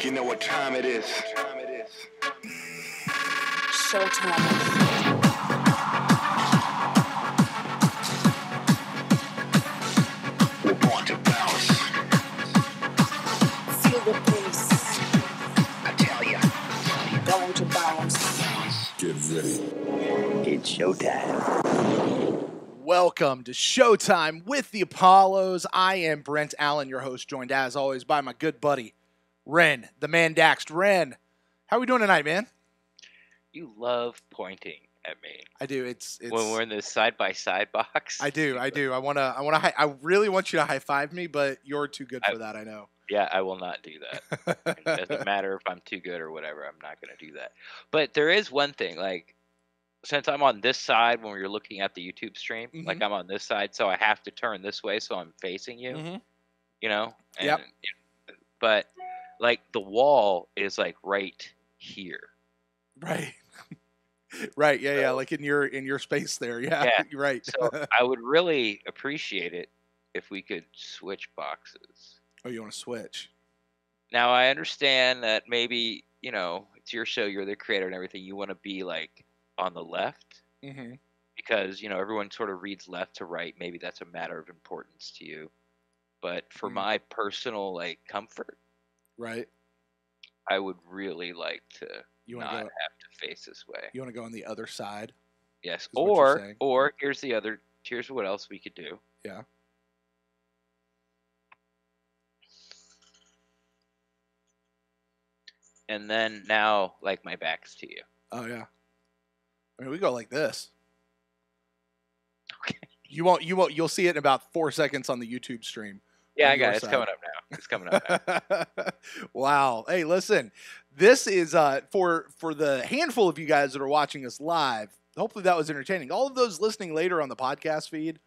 You know what time it is. Showtime. We're born to bounce. Feel the bass. I tell ya. Going to bounce. Get ready. It's showtime. Welcome to Showtime with the Apollos. I am Brent Allen, your host, joined as always by my good buddy, Ren, the man Daxed. Ren, how are we doing tonight, man? You love pointing at me. I do. It's when we're in this side-by-side box. I do. I really want you to high five me, but you're too good for that. I know. Yeah, I will not do that. It doesn't matter if I'm too good or whatever. I'm not going to do that. But there is one thing, like, since I'm on this side when you're looking at the YouTube stream, like I'm on this side, so I have to turn this way so I'm facing you. You know? And, Yep. But like the wall is like right here. Right. Right. Yeah. Yeah. Like in your space there. Yeah. Yeah. You're right. So I would really appreciate it if we could switch boxes. Oh, you want to switch? Now I understand that maybe, you know, it's your show, you're the creator and everything. You want to be like on the left because, you know, everyone sort of reads left to right. Maybe that's a matter of importance to you. But for my personal like comfort, right, I would really like to not have to face this way. You want to go on the other side? Yes. Or here's what else we could do. Yeah. And then now, like, my back's to you. Oh yeah. I mean, we go like this. Okay. You'll see it in about 4 seconds on the YouTube stream. Yeah, I got it. It's coming up now. It's coming up now. Wow. Hey, listen. This is for the handful of you guys that are watching us live. Hopefully that was entertaining. All of those listening later on the podcast feed,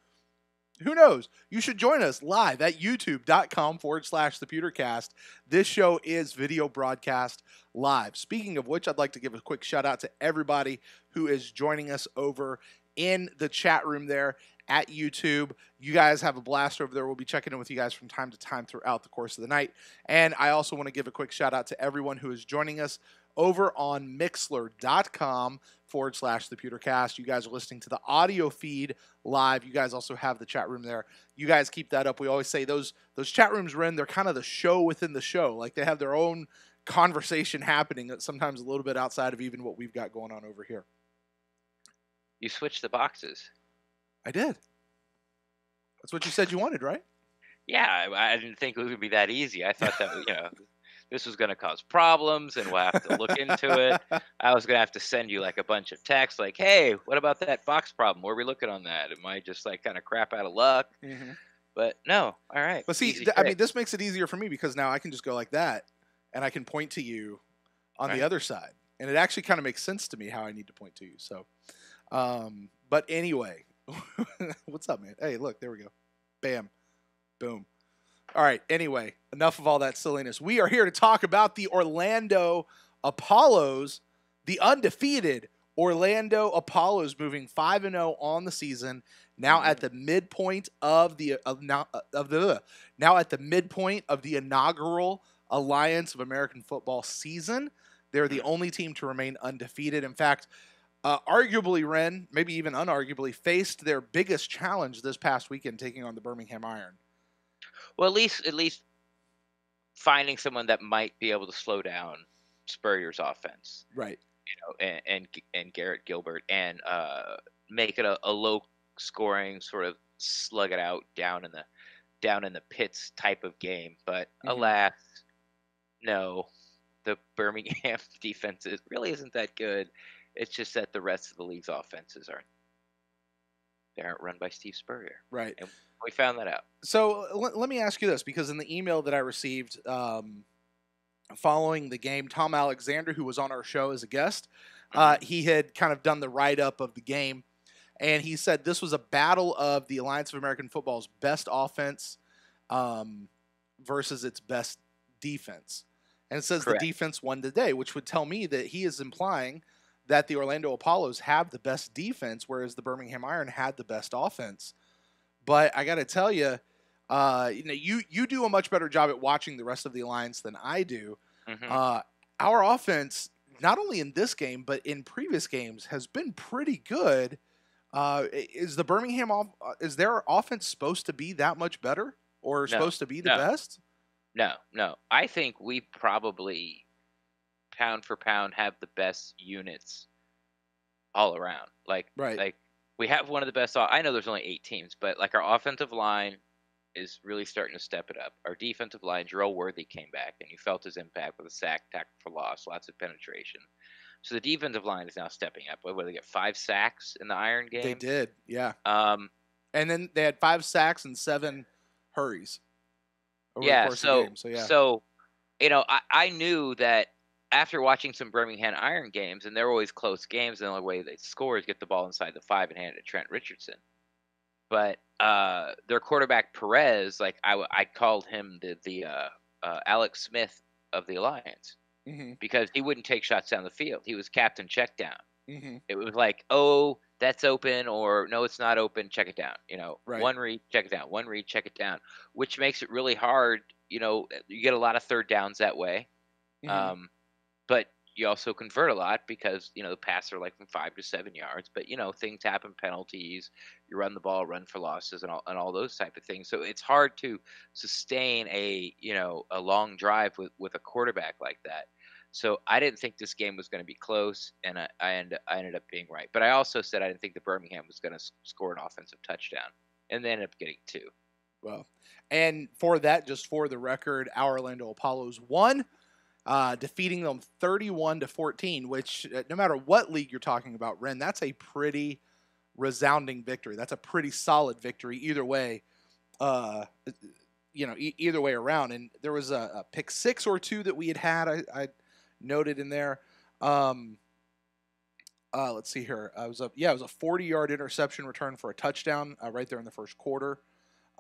who knows? You should join us live at youtube.com/the PewterCast. This show is video broadcast live. Speaking of which, I'd like to give a quick shout out to everybody who is joining us over in the chat room there at YouTube. You guys have a blast over there. We'll be checking in with you guys from time to time throughout the course of the night. And I also want to give a quick shout out to everyone who is joining us over on mixler.com/the PewterCast. You guys are listening to the audio feed live. You guys also have the chat room there. You guys keep that up. We always say those chat rooms, Ren, they're kind of the show within the show. Like they have their own conversation happening that's sometimes a little bit outside of even what we've got going on over here. You switched the boxes. I did. That's what you said you wanted, right? Yeah, I didn't think it would be that easy. I thought that, you know, this was going to cause problems and we'll have to look into it. I was going to have to send you like a bunch of texts like, hey, what about that box problem? Where are we looking on that? Am I just like kind of crap out of luck? But no, all right. But see, I mean, this makes it easier for me because now I can just go like that and I can point to you on the other side. And it actually kind of makes sense to me how I need to point to you. So, but anyway, what's up, man? Hey, look, there we go. Bam. Boom. All right. Anyway, enough of all that silliness. We are here to talk about the Orlando Apollos, the undefeated Orlando Apollos, moving 5-0 on the season. Now at the midpoint of the inaugural Alliance of American Football season. They're the only team to remain undefeated. In fact, arguably, Ren, maybe even unarguably, faced their biggest challenge this past weekend, taking on the Birmingham Iron. Well, at least finding someone that might be able to slow down Spurrier's offense, right? You know, and Garrett Gilbert, and make it a low scoring sort of slug it out down in the pits type of game. But alas, no, the Birmingham defense really isn't that good. It's just that the rest of the league's offenses aren't run by Steve Spurrier, right? And we found that out. So let me ask you this, because in the email that I received following the game, Tom Alexander, who was on our show as a guest, he had kind of done the write-up of the game, and he said this was a battle of the Alliance of American Football's best offense versus its best defense. And it says Correct. The defense won today, which would tell me that he is implying that the Orlando Apollos have the best defense, whereas the Birmingham Iron had the best offense. But I got to tell you, you do a much better job at watching the rest of the Alliance than I do. Uh, our offense, not only in this game but in previous games, has been pretty good. Is the is their offense supposed to be that much better, or No, supposed to be the no, best? no. I think we probably pound for pound have the best units all around. Right. Like we have one of the best. I know there's only 8 teams, but like our offensive line is really starting to step it up. Our defensive line, Jerome Worthy came back, and you felt his impact with a sack, tackle for loss, lots of penetration. So the defensive line is now stepping up. What did they get 5 sacks in the Iron game? They did, yeah. Um, And then they had 5 sacks and 7 hurries over the yeah. course of the game. So yeah. So I knew that after watching some Birmingham Iron games, and they're always close games, and the only way they score is get the ball inside the 5 and hand it to Trent Richardson. But their quarterback Perez, like I called him the Alex Smith of the Alliance because he wouldn't take shots down the field. He was captain check down. It was like, oh, that's open, or no, it's not open. Check it down. Right. One read, check it down. One read, check it down. Which makes it really hard. You get a lot of third downs that way. But you also convert a lot because the passes are like from 5 to 7 yards. But things happen, penalties. You run the ball, run for losses, and all those type of things. So it's hard to sustain a long drive with a quarterback like that. So I didn't think this game was going to be close, and I ended up being right. But I also said I didn't think the Birmingham was going to score an offensive touchdown, and they ended up getting 2. Well, and for that, just for the record, our Orlando Apollos won, defeating them 31-14. Which, no matter what league you're talking about, Ren, that's a pretty resounding victory. That's a pretty solid victory either way. Either way around. And there was a pick 6 or 2 that we had. I noted in there. Let's see here. It was a 40-yard interception return for a touchdown right there in the first quarter.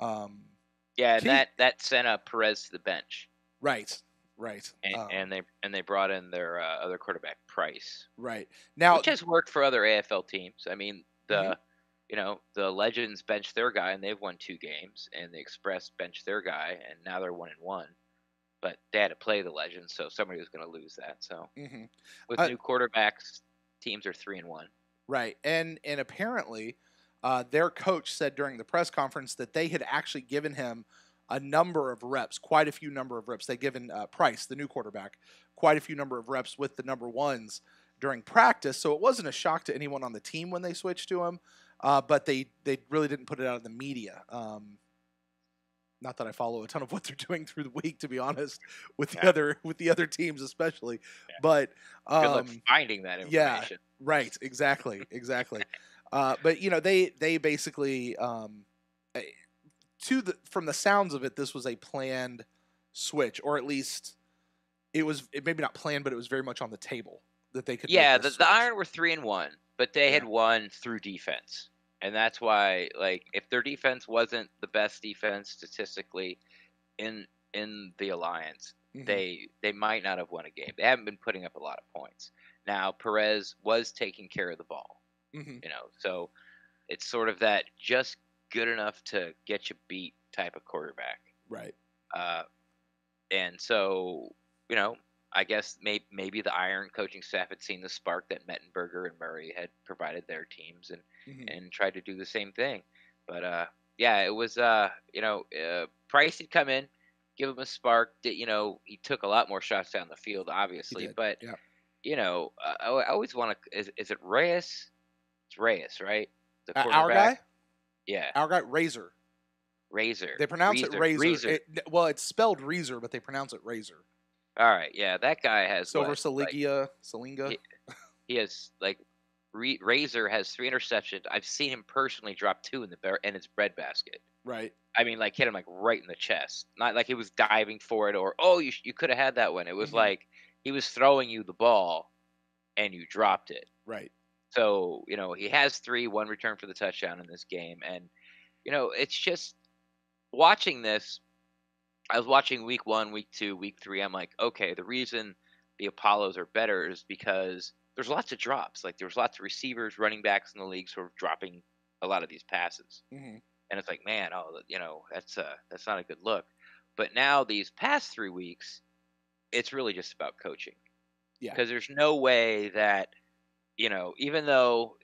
That sent Perez to the bench. Right. And they brought in their other quarterback, Price. Right. Now, which has worked for other AFL teams. I mean, the Legends benched their guy and they've won 2 games, and the Express benched their guy and now they're 1-1. But they had to play the Legends, so somebody was going to lose that. So with new quarterbacks, teams are 3-1. Right, and apparently, their coach said during the press conference that they had actually given him a number of reps, quite a few number of reps. They'd given Price, the new quarterback, quite a few number of reps with the number ones during practice. So it wasn't a shock to anyone on the team when they switched to him, but they really didn't put it out in the media. Not that I follow a ton of what they're doing through the week, to be honest, with the other teams especially. Yeah. But good luck finding that information. Yeah, right, exactly. But they basically from the sounds of it, this was a planned switch, or at least it maybe not planned, but it was very much on the table that they could. Yeah, the Iron were 3-1, but they had won through defense. And that's why, like, if their defense wasn't the best defense statistically in the Alliance, they might not have won a game. They haven't been putting up a lot of points. Now, Perez was taking care of the ball, so it's sort of that just good enough to get you beat type of quarterback. Right. And so, I guess maybe the Iron coaching staff had seen the spark that Mettenberger and Murray had provided their teams and tried to do the same thing. But it was Price had come in, give him a spark. He took a lot more shots down the field, obviously. But I always want to. Is it Reyes? It's Reyes, right? The quarterback. Our guy. Yeah. Our guy Razor. Razor. They pronounce it Razor. It's spelled Razor, but they pronounce it Razor. All right, yeah, that guy has Silver Salinga. He has Razor has 3 interceptions. I've seen him personally drop 2 in his breadbasket. Right. I mean, like hit him like right in the chest. Not like he was diving for it or you could have had that one. It was like he was throwing you the ball and you dropped it. Right. So he has 3, 1 return for the touchdown in this game, and it's just watching this. I was watching week 1, week 2, week 3. I'm like, okay, the reason the Apollos are better is because there's lots of drops. Like there's lots of receivers, running backs in the league sort of dropping a lot of these passes. And it's like, man, that's not a good look. But now these past 3 weeks, it's really just about coaching. Yeah. Because there's no way that, even though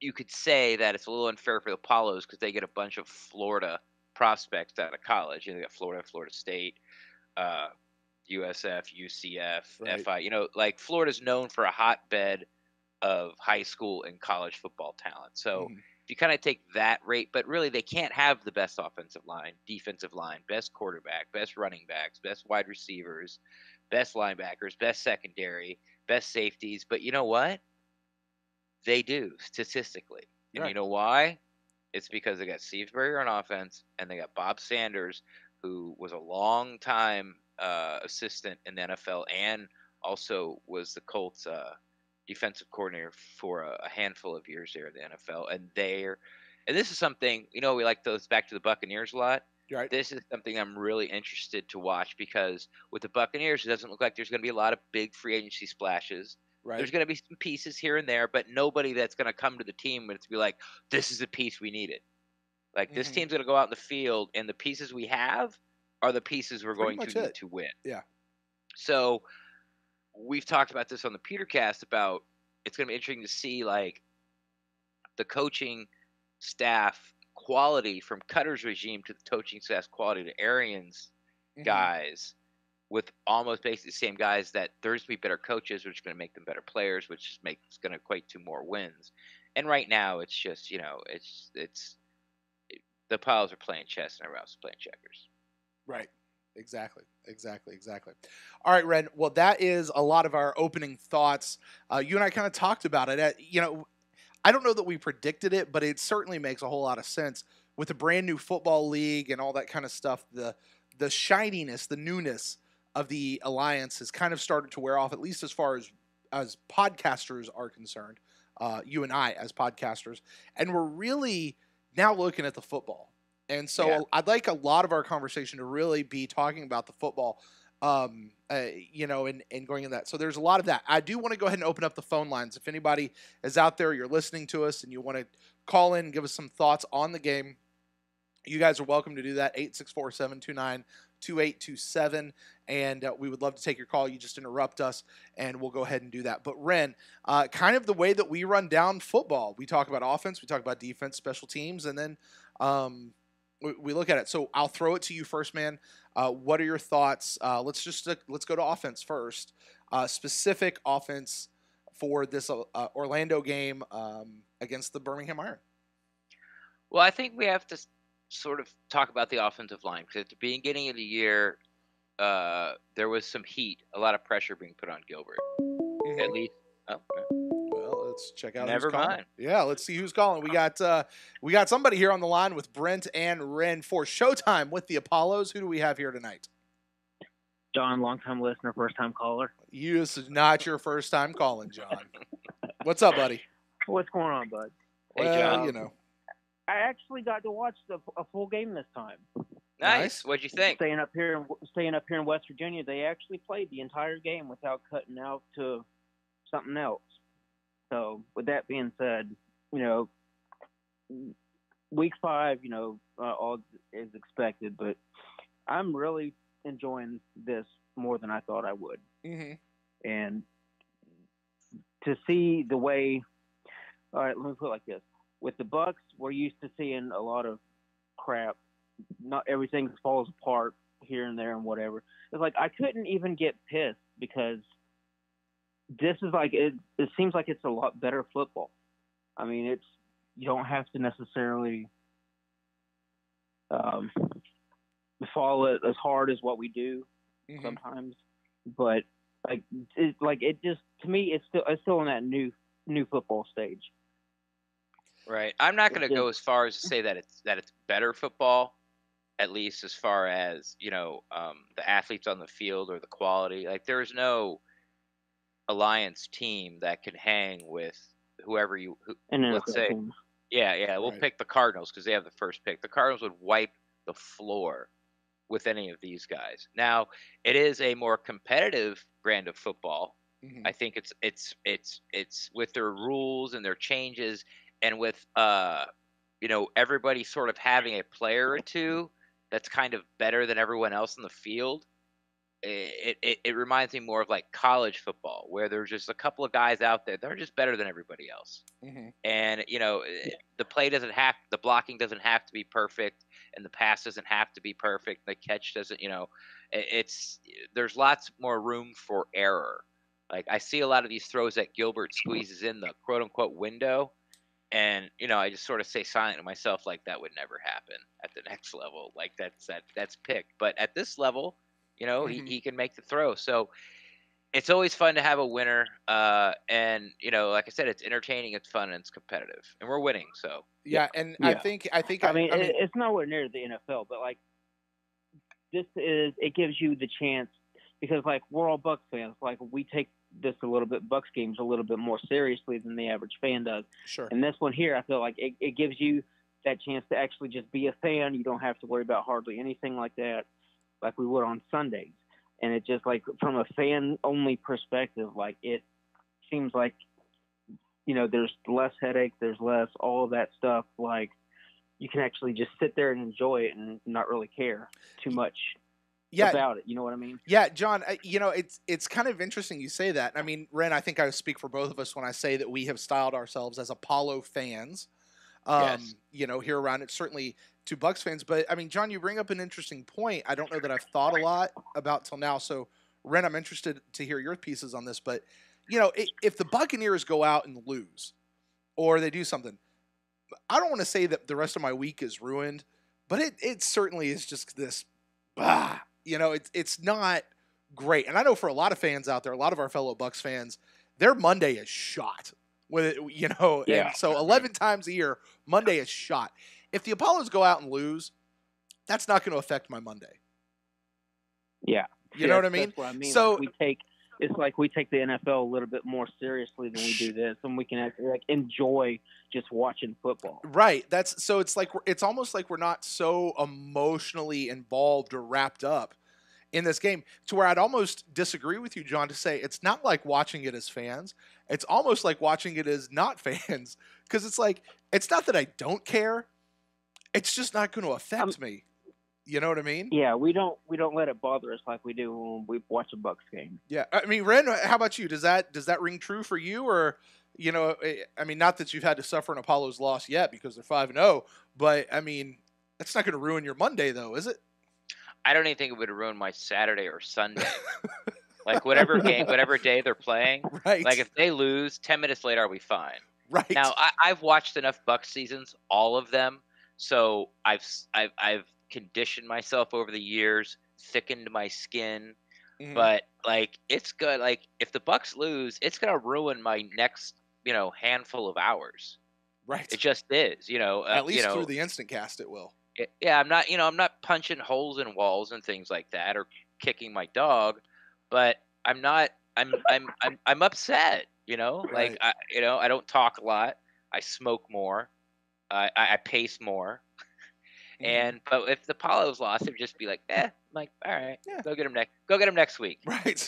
you could say that it's a little unfair for the Apollos because they get a bunch of Florida prospects out of college. They got Florida, Florida State, uh, USF, UCF, Right. FI. Like Florida's known for a hotbed of high school and college football talent. So Mhm. if you kind of take that rate, but really they can't have the best offensive line, defensive line, best quarterback, best running backs, best wide receivers, best linebackers, best secondary, best safeties. But you know what? They do statistically. And you Right. know why? It's because they got Steve Spurrier on offense and they got Bob Sanders, who was a long time assistant in the NFL and also was the Colts defensive coordinator for a handful of years there in the NFL. And this is something, we like those back to the Buccaneers a lot. Right. This is something I'm really interested to watch because with the Buccaneers, it doesn't look like there's going to be a lot of big free agency splashes. Right. There's going to be some pieces here and there, but nobody that's going to come to the team and to be like, this is a piece we needed. Like this Mhm. team's going to go out in the field, and the pieces we have are the pieces we're Pretty going much to need it. to win. Yeah. So we've talked about this on the PewterCast about it's going to be interesting to see like the coaching staff quality from Cutter's regime to the coaching staff quality to Arians Mhm. guys with almost basically the same guys that there's going to be better coaches, which is going to make them better players, which is going to equate to more wins. And right now, it's just the Piles are playing chess and everyone else is playing checkers. Right. Exactly. All right, Ren. Well, that is a lot of our opening thoughts. You and I kind of talked about it. I don't know that we predicted it, but it certainly makes a whole lot of sense with a brand new football league and all that kind of stuff. The shininess, the newness of the alliance has kind of started to wear off, at least as far as podcasters are concerned. You and I as podcasters, and we're really now looking at the football. And so Yeah. I'd like a lot of our conversation to really be talking about the football, and going in that. So there's a lot of that. I do want to go ahead and open up the phone lines. If anybody is out there, you're listening to us, and you want to call in and give us some thoughts on the game, you guys are welcome to do that. 864-729-2827. And we would love to take your call. You just interrupt us, and we'll go ahead and do that. But Ren, kind of the way that we run down football, we talk about offense, we talk about defense, special teams, and then we look at it. So I'll throw it to you first, man. What are your thoughts? Let's go to offense first. Specific offense for this Orlando game against the Birmingham Iron. Well, I think we have to sort of talk about the offensive line because at the beginning of the year, there was some heat, a lot of pressure being put on Gilbert. Mm-hmm. At least, well, let's check out. Never who's calling. mind. Yeah, let's see who's calling. We got somebody here on the line with Brent and Ren for Showtime with the Apollos. Who do we have here tonight? John, longtime listener, first time caller. This is not your first time calling, John. What's up, buddy? What's going on, bud? Hey, well, John. I actually got to watch a full game this time. Nice. What'd you think? Staying up here in West Virginia, they actually played the entire game without cutting out to something else. So, with that being said, week 5, all is expected, but I'm really enjoying this more than I thought I would. Mm-hmm. And to see the way, all right, let me put it like this. With the Bucs, we're used to seeing a lot of crap. Not everything falls apart here and there and whatever. It's like I couldn't even get pissed because this is like it seems like it's a lot better football. I mean, you don't have to necessarily follow it as hard as what we do sometimes, but it just, to me, it's still in that new football stage. Right. I'm not going to go as far as to say that it's better football, at least as far as the athletes on the field or the quality. Like there's no alliance team that can hang with whoever let's say. Yeah, we'll pick the Cardinals because they have the first pick. The Cardinals would wipe the floor with any of these guys. Now, it is a more competitive brand of football. Mm-hmm. I think it's with their rules and their changes, and with everybody sort of having a player or two that's kind of better than everyone else in the field. it reminds me more of like college football, where there's just a couple of guys out there that are just better than everybody else. Mm-hmm. And the blocking doesn't have to be perfect, and the pass doesn't have to be perfect. The catch doesn't, it's there's lots more room for error. Like I see a lot of these throws that Gilbert squeezes in the quote unquote window, and I just sort of say silent to myself, like that would never happen at the next level. Like that's picked. But at this level, Mm-hmm. he can make the throw. So it's always fun to have a winner. And like I said, it's entertaining, it's fun, and it's competitive, and we're winning. So Yeah, and Yeah. I mean, mean, it's nowhere near the NFL, but like it gives you the chance, because like we're all Bucs fans. Like we take this Bucs games a little bit more seriously than the average fan does. sure. And this one here, I feel like it gives you that chance to actually just be a fan. You don't have to worry about hardly anything like that, like we would on Sundays. And it just, like, from a fan-only perspective, like, it seems like, there's less headache, there's less all of that stuff. Like, you can actually just sit there and enjoy it and not really care too much about it. You know what I mean? Yeah, John, it's kind of interesting you say that. I mean, Ren, I think I speak for both of us when I say that we have styled ourselves as Apollo fans. Yes. Here around it, certainly to Bucs fans. But I mean, John, you bring up an interesting point. I don't know that I've thought a lot about till now. So, Ren, I'm interested to hear your pieces on this. But if the Buccaneers go out and lose, or they do something, I don't want to say that the rest of my week is ruined, but it certainly is just this. It's not great. And I know for a lot of fans out there, a lot of our fellow Bucs fans, their Monday is shot. With it, Yeah. And so 11 times a year, Monday is shot. If the Apollos go out and lose, that's not going to affect my Monday. Yeah. You know what I mean? That's what I mean. So Like we take the NFL a little bit more seriously than we do this, and we can actually enjoy just watching football. Right. It's almost like we're not so emotionally involved or wrapped up in this game, to where I'd almost disagree with you, John, to say it's not like watching it as fans. It's almost like watching it as not fans, because it's like, it's not that I don't care. It's just not going to affect me. You know what I mean? Yeah, we don't let it bother us like we do when we watch a Bucs game. Yeah. I mean, Ren, how about you? Does that ring true for you? Or, I mean, not that you've had to suffer an Apollo's loss yet because they're 5-0, but I mean, that's not going to ruin your Monday though, is it? I don't even think it would ruin my Saturday or Sunday. Like whatever day they're playing. Right. Like if they lose, 10 minutes later, I'll be fine. Right. Now I've watched enough Bucs seasons, all of them, so I've conditioned myself over the years, thickened my skin. Mhm. But like it's good. Like if the Bucs lose, it's gonna ruin my next handful of hours. Right. It just is. At least through the InstantCast, it will. Yeah, I'm not punching holes in walls and things like that, or kicking my dog, but I'm not. I'm upset. Right. Like I don't talk a lot. I smoke more. I pace more. But if the Apollos lost, it'd just be like, I'm like, all right, Yeah. go get him next week. Right.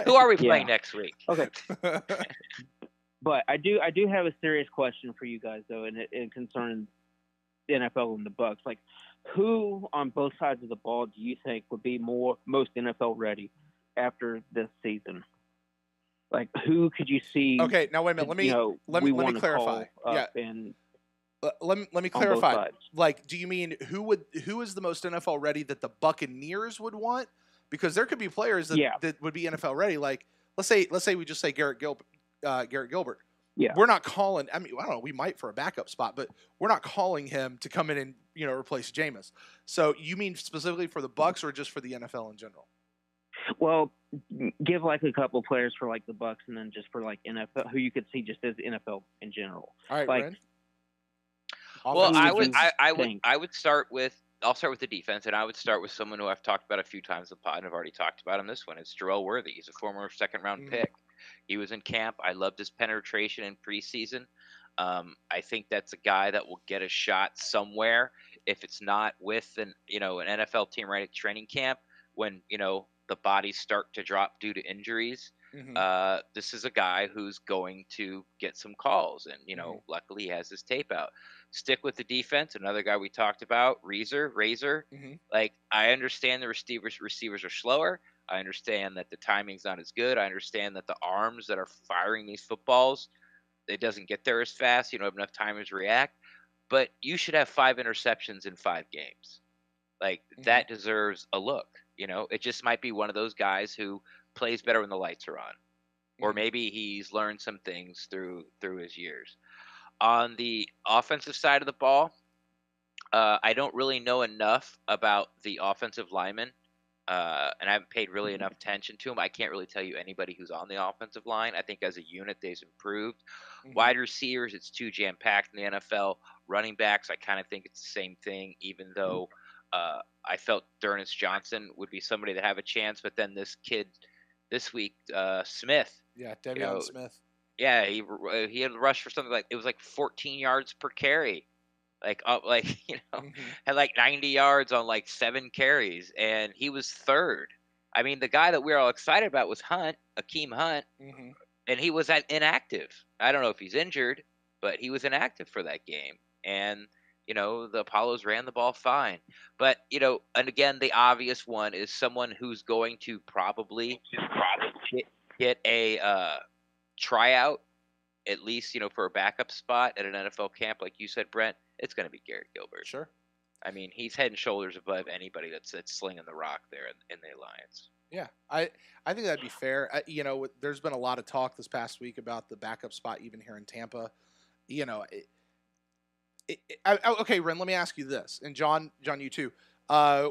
Who are we playing Yeah. next week? Okay. But I do have a serious question for you guys though, and concerning the NFL and the Bucs. Like, who on both sides of the ball do you think would be most NFL ready after this season? Like, who could you see? Okay, now wait a minute. Let me clarify. Yeah. And let me on both clarify. sides. Like, do you mean who is the most NFL ready that the Buccaneers would want? Because there could be players that would be NFL ready. Like, let's say we just say Garrett Gilbert. Yeah. We're not calling. I mean, I don't know. We might for a backup spot, but we're not calling him to come in and replace Jameis. So you mean specifically for the Bucs or just for the NFL in general? Well, give like a couple players for like the Bucs, and then just for like NFL, who you could see just as NFL in general. All right, like, Ren? Well, Offense? I would start with. I'll start with the defense, and I would start with someone who I've talked about a few times in the pod, and I've already talked about him. This one is Jarrell Worthy. He's a former second-round pick. He was in camp. I loved his penetration in preseason. I think that's a guy that will get a shot somewhere. If it's not with an NFL team right at training camp, when the bodies start to drop due to injuries, this is a guy who's going to get some calls, and luckily he has his tape out. Stick with the defense. Another guy we talked about, Razor. Like, I understand the receivers are slower. I understand that the timing's not as good. I understand that the arms that are firing these footballs, it doesn't get there as fast. You don't have enough time to react. But you should have 5 interceptions in 5 games. Like that deserves a look. It just might be one of those guys who plays better when the lights are on, or maybe he's learned some things through his years. On the offensive side of the ball, I don't really know enough about the offensive linemen, and I haven't paid really enough attention to them. I can't really tell you anybody who's on the offensive line. I think as a unit, they've improved. Wide receivers, it's too jam-packed in the NFL. Running backs, I kind of think it's the same thing, even though I felt Dernis Johnson would be somebody that have a chance. But then this kid this week, Smith. Yeah, Devion Smith. Yeah, he had rushed for something like, it was like 14 yards per carry. Had like 90 yards on like 7 carries, and he was third. I mean, the guy that we were all excited about was Akeem Hunt, and he was inactive. I don't know if he's injured, but he was inactive for that game. And, the Apollos ran the ball fine. But, and again, the obvious one is someone who's going to probably get a tryout, at least, for a backup spot at an NFL camp, like you said, Brent. It's going to be Garrett Gilbert. Sure. I mean, he's head and shoulders above anybody that's slinging the rock there in the Alliance. Yeah, I think that'd be fair. There's been a lot of talk this past week about the backup spot, even here in Tampa. Okay, Ren, let me ask you this, and John, you too.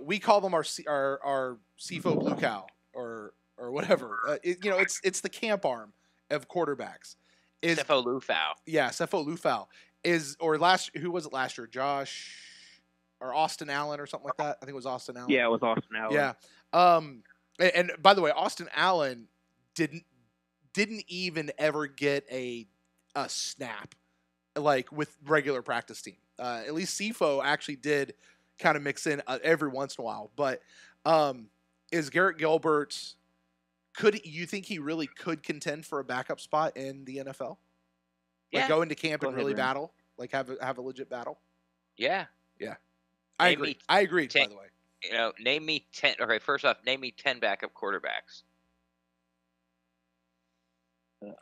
We call them our CFO Blue Cow or whatever. It's the camp arm of quarterbacks. Cepho Lufau. Yeah, Cepho Lufau. Who was it last year? Josh or Austin Allen or something like that? I think it was Austin Allen. Yeah, it was Austin Allen. Yeah. And by the way, Austin Allen didn't even ever get a snap like with regular practice team. At least CFO actually did kind of mix in every once in a while. But is Garrett Gilbert? Could you think he really could contend for a backup spot in the NFL? Like go into camp and really battle, like have a legit battle. Yeah. I agree. I agreed. By the way, name me 10. Okay, first off, name me 10 backup quarterbacks.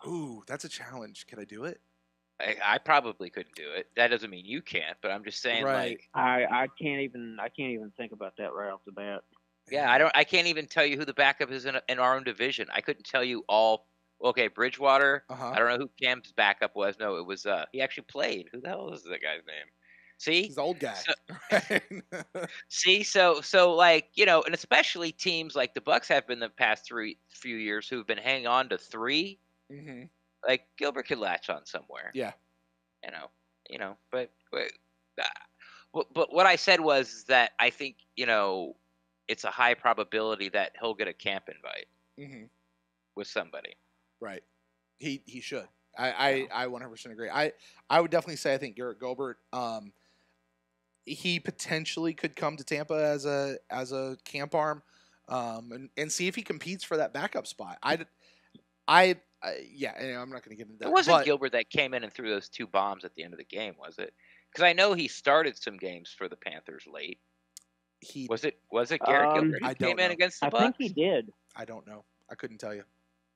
Ooh, that's a challenge. Can I do it? I probably couldn't do it. That doesn't mean you can't, but I'm just saying, right. I can't even think about that right off the bat. Yeah, I can't even tell you who the backup is in our own division. I couldn't tell you all. Okay, Bridgewater. I don't know who Cam's backup was. No, it was he actually played. Who the hell is that guy's name? See, he's an old guy. See, so and especially teams like the Bucs have been the past few years who've been hanging on to 3. Like Gilbert could latch on somewhere. Yeah, but what I said was that I think it's a high probability that he'll get a camp invite with somebody. Right. He should. I 100% agree. I would definitely say I think Garrett Gilbert he potentially could come to Tampa as a camp arm and see if he competes for that backup spot. I'm not going to get into that. It wasn't Gilbert that came in and threw those 2 bombs at the end of the game, was it? Because I know he started some games for the Panthers late. Was it Garrett Gilbert who came in against the Bucs? I think he did. I don't know. I couldn't tell you.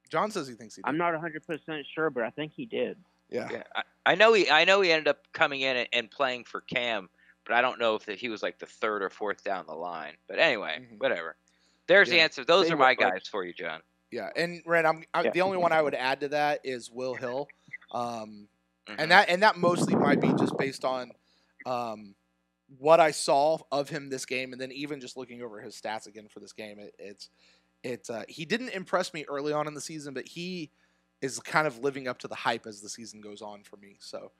John says he thinks he did. I'm not 100% sure, but I think he did. Yeah. I know he ended up coming in and playing for Cam, but I don't know if he was like the 3rd or 4th down the line. But anyway, whatever. There's the answer. Those are my guys for you, John. Yeah, and Ren, the only one I would add to that is Will Hill, and that mostly might be just based on what I saw of him this game, and then even just looking over his stats again for this game, he didn't impress me early on in the season, but he is kind of living up to the hype as the season goes on for me. So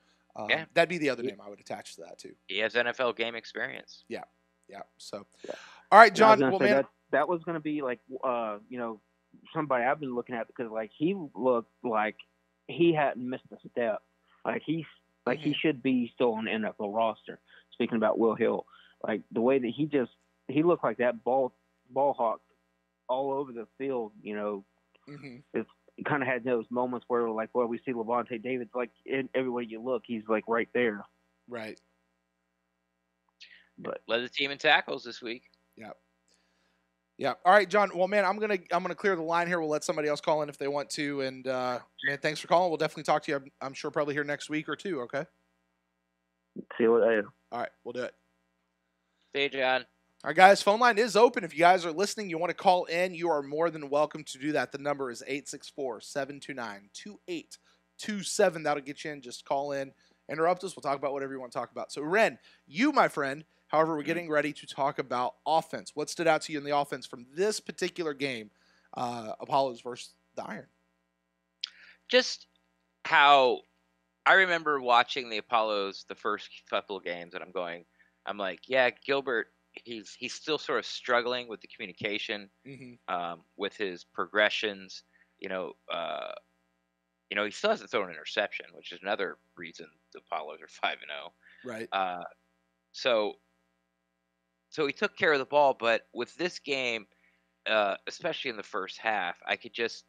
that'd be the other name I would attach to that too. He has NFL game experience. Yeah. So, all right, John. Well, man, that was going to be like somebody I've been looking at because like he looked like he hadn't missed a step. Like he should be still on the NFL roster. Speaking about Will Hill, like the way that he looked like that ball hawk all over the field. It kind of had those moments where we see Levante David, like everywhere you look, he's like right there. Right. But led the team in tackles this week. Yeah. Yeah. All right, John. Well, man, I'm gonna clear the line here. We'll let somebody else call in if they want to. And man, thanks for calling. We'll definitely talk to you. I'm sure probably here next week or two. Okay. See what I All right, we'll do it. See you, John. All right, guys, phone line is open. If you guys are listening, you want to call in, you are more than welcome to do that. The number is 864-729-2827. That'll get you in. Just call in, interrupt us. We'll talk about whatever you want to talk about. So, Ren, you, my friend, however, we're getting ready to talk about offense. What stood out to you in the offense from this particular game, Apollos versus the Iron? Just how I remember watching the Apollos the first couple of games, and I'm like, yeah, Gilbert, he's still sort of struggling with the communication, with his progressions. You know, he still hasn't thrown an interception, which is another reason the Apollos are 5-0. Right. So he took care of the ball, but with this game, especially in the first half, I could just,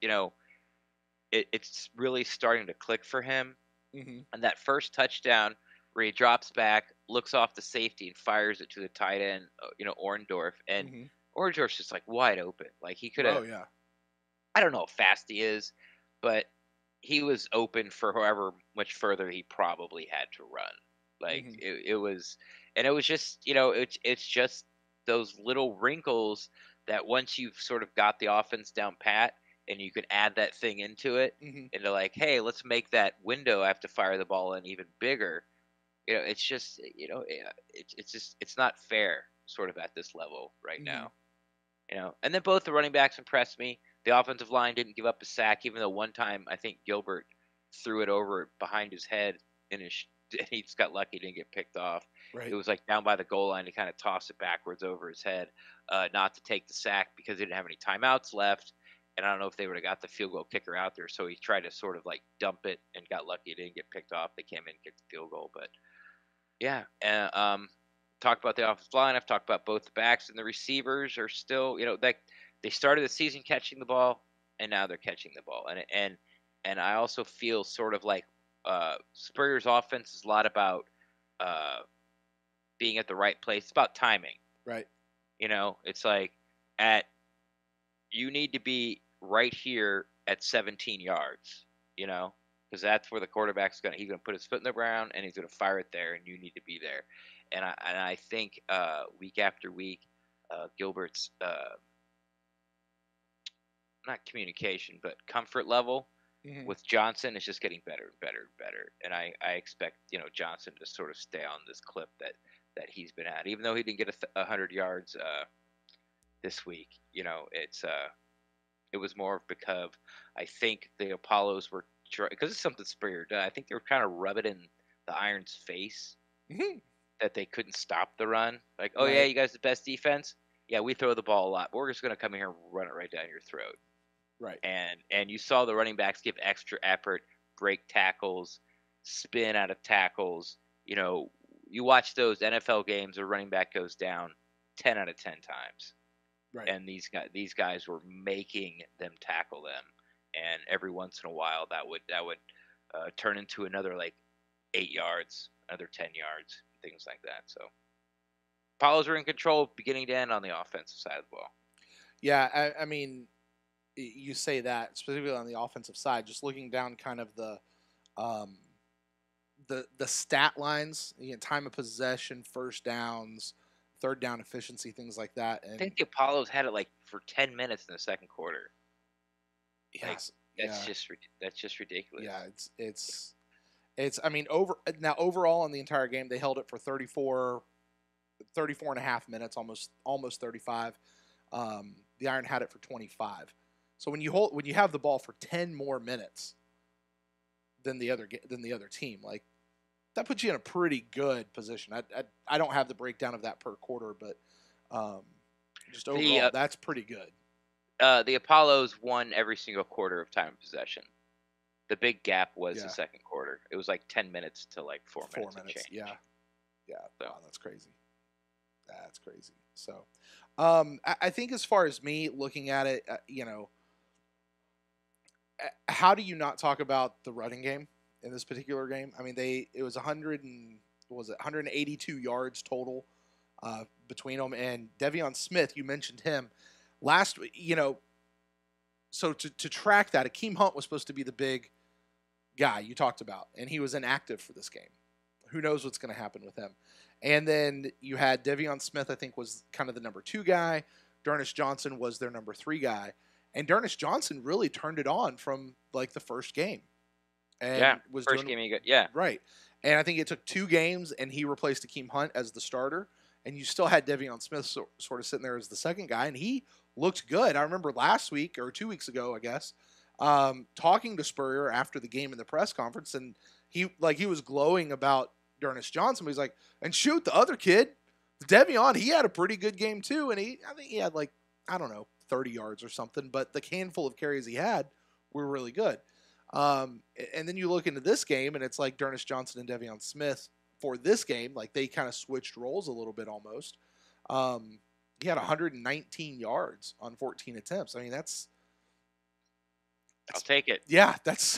it's really starting to click for him. And that first touchdown where he drops back, looks off the safety, and fires it to the tight end, Orndorff, and Orndorff's just like wide open. Like he could have. Oh yeah. I don't know how fast he is, but he was open for however much further he probably had to run. Like it was, and it was just, it's just those little wrinkles that once you've sort of got the offense down pat and you can add that thing into it, into like, hey, let's make that window I have to fire the ball in even bigger. It's just, it's not fair sort of at this level right now. And then both the running backs impressed me. The offensive line didn't give up a sack, even though one time I think Gilbert threw it over behind his head and he just got lucky, didn't get picked off. Right. It was like down by the goal line to kind of toss it backwards over his head, not to take the sack because he didn't have any timeouts left. And I don't know if they would have got the field goal kicker out there, so he tried to sort of like dump it and got lucky. It didn't get picked off. They came in and kicked the field goal, but yeah. Talked about the offensive line. I've talked about both the backs, and the receivers are still, they started the season catching the ball, and now they're catching the ball. And I also feel sort of like Spurrier's offense is a lot about being at the right place. It's about timing. Right. It's like you need to be right here at 17 yards, because that's where the quarterback's he's gonna put his foot in the ground and he's gonna fire it there, and you need to be there. And I think week after week, Gilbert's not communication but comfort level with Johnson is just getting better and better and better. And I expect Johnson to sort of stay on this clip that he's been at, even though he didn't get 100 yards this week. It was more because I think the Apollos were because it's something Spurrier did. I think they were kind of rubbing it in the Iron's face that they couldn't stop the run. Like, oh yeah, you guys the best defense. Yeah, we throw the ball a lot, but we're just gonna come in here and run it right down your throat. Right. And you saw the running backs give extra effort, break tackles, spin out of tackles. You watch those NFL games, a running back goes down 10 out of 10 times. Right. And these guys were making them tackle them, and every once in a while that would turn into another like 8 yards, another 10 yards, things like that. So Apollos were in control beginning to end on the offensive side of the ball. Yeah, I mean, you say that specifically on the offensive side. Just looking down, kind of the stat lines, time of possession, first downs, third down efficiency, things like that. And I think the Apollos had it like for 10 minutes in the second quarter. Yes, that's just ridiculous. Yeah, it's. I mean, overall in the entire game, they held it for 34 and a half minutes, almost 35. The Iron had it for 25. So when you have the ball for 10 more minutes than the other team, like that puts you in a pretty good position. I don't have the breakdown of that per quarter, but just overall, that's pretty good. The Apollos won every single quarter of time of possession. The big gap was the second quarter. It was like 10 minutes to like 4 minutes. 4 minutes, yeah. So. Wow, that's crazy. So, I think as far as me looking at it, how do you not talk about the running game in this particular game? I mean, it was 182 yards total between them, and Devion Smith. You mentioned him. last, so to track that, Akeem Hunt was supposed to be the big guy you talked about, and he was inactive for this game. Who knows what's going to happen with him? And then you had Devion Smith, I think, was kind of the number 2 guy. D'Ernest Johnson was their number 3 guy. And D'Ernest Johnson really turned it on from like the first game. And was first game he got, yeah. Right. And I think it took 2 games, and he replaced Akeem Hunt as the starter. And you still had Devion Smith sort of sitting there as the second guy, and he looked good. I remember last week, or 2 weeks ago, I guess, talking to Spurrier after the game in the press conference, and he was glowing about D'Ernest Johnson. But he's like, and shoot, the other kid, Devion, he had a pretty good game too, and I think he had 30 yards or something, but the handful of carries he had were really good. And then you look into this game, and it's like D'Ernest Johnson and Devion Smith for this game, like they kind of switched roles a little bit almost. He had 119 yards on 14 attempts. I mean, that's I'll take it. Yeah, that's